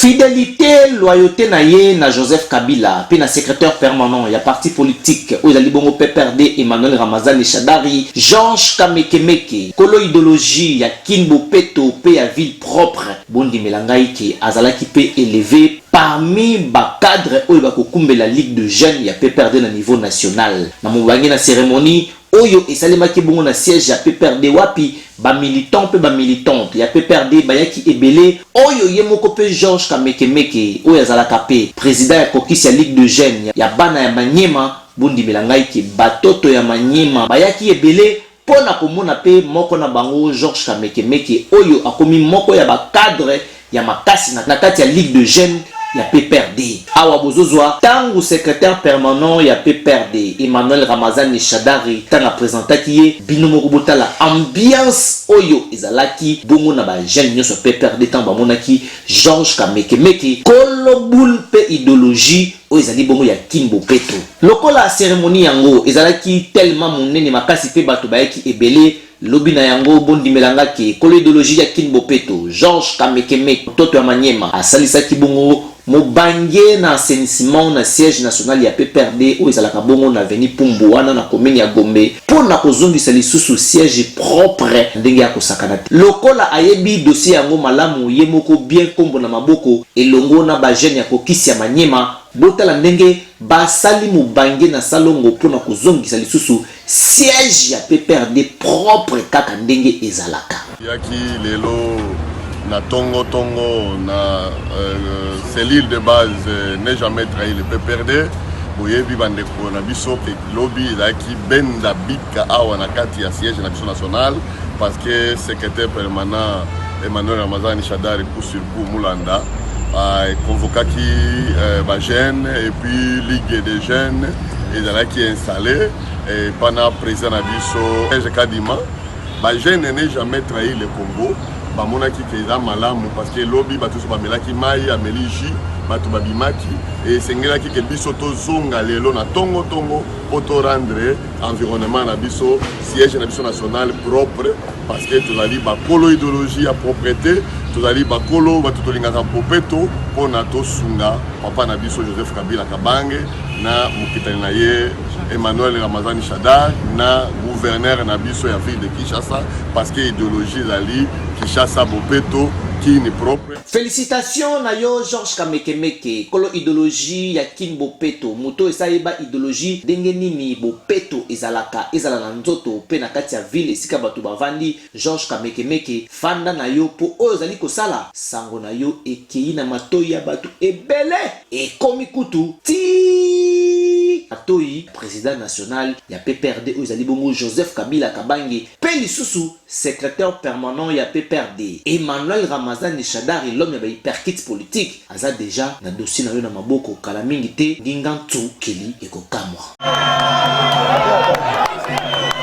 Fidélité, loyauté na ye na Joseph Kabila, puis na secrétaire permanent, il y a parti politique, où il y a Libongo PPRD, Emmanuel Ramazani Shadari, Georges Kamekemeke, Kolo idéologie, il y a Kinbo Peto, pe à ville propre, Bondi Melangai qui Azalaki pe élevé parmi ba cadre où il va couper la Ligue de jeunes, il y a PPRD na niveau national. Na moubangi na cérémonie, Oyo et Salemaki Bongo na siège, il y a PPRD wapi. Ba militant pe ba militante ya PPRD ba yaki ebele oyo yemoko pe Georges Kamekemeke oyo azalaka pe président ya kokisi ya Ligue de jeunes ya bana ya Manyema bundi melangai ki batoto ya Manyema ba yaki ebele pona komona pe moko na bango Georges Kamekemeke oyo akomi moko ya ba cadre ya makasi na kati ya Ligue de jeunes ya PPRD. Awa bozozwa tangu secrétaire permanent ya PPRD Emmanuel Ramazani Shadari tanga présentaki ye binomo kubotala ambiance oyo ezalaki bongo na ba jeune nyonso PPRD tanga bamonaki Georges Kamekemeke kolobul pe idéologie oyo ezali bongo ya Kinbo Peto. Lokola cérémonie yango ezalaki tellement monene makasi pe bato bayaki ebele lobi na yango bondi melanga ke kolo idéologie ya Kinbo Peto Georges Kamekemeke toto ya Manyema asalisaki bongo mobange na assainissement na siège national ya PPRD oyo ezalaka bongo na avenue Pumbu wana na commune ya Gombe pona kozongisa lisusu siège propre ndenge ya kosakana te. Lokola ayebi dossier yango malamu ye moko bien kombo na maboko elongo na ba jeune ya kokisi ya Manyema botala ndenge basali mobange na salongo pona kozongisa lisusu siège ya PPRD propre kaka ndenge ezalaka yaki lelo na tongo na cellule de base n'est jamais trahi le PPRD boyebi bandeko na biso pe lobby ezalaki benda bika awa na kati ya siège na biso national parce que secrétaire permanent Emmanuel Ramazani Shadari pour sur Moulanda a convoqué ba jeunes et puis ligue des jeunes ezalaki installé et pendant président na biso Kadima ba jeunes n'est jamais trahi le Congo bamonaki keza malamu parce que lobby bato so bamelaki mai amelishi bato babimaki et sengelaki ke biso to zonga lelo na tongo poto rendre environnement na biso siège na biso national propre parce que tozali bakolo idéologie ya propreté tozali bakolo bato tolingaka popeto pona to sunga papa na biso Joseph Kabila Kabange na mokitani na ye Emmanuel Ramazani Shadari na gouverneur na biso ya ville de Kinshasa parce que idéologie zali Kinshasa Bopeto qui n'est propre. Félicitations na yo Georges Kamekemeke kolo idéologie ya Kinbo Peto moto esayeba idéologie ndenge nini Bopeto ezalaka ezala na nzoto pe na kati ya ville esika bato bavandi Georges Kamekemeke fanda na yo po oyo zali kosala sango na yo ekei na matoi ya bato ebele ekomi kutu ti atoi président national ya PPRD oyo zali bongo Joseph Kabila Kabange pe lisusu secrétaire permanent ya PPRD Emmanuel Ramazani Shadari l'homme ya ba hyperkit politique aza déjà na dossier na yo na maboko kala mingi te nginga ntu keli ekokamwa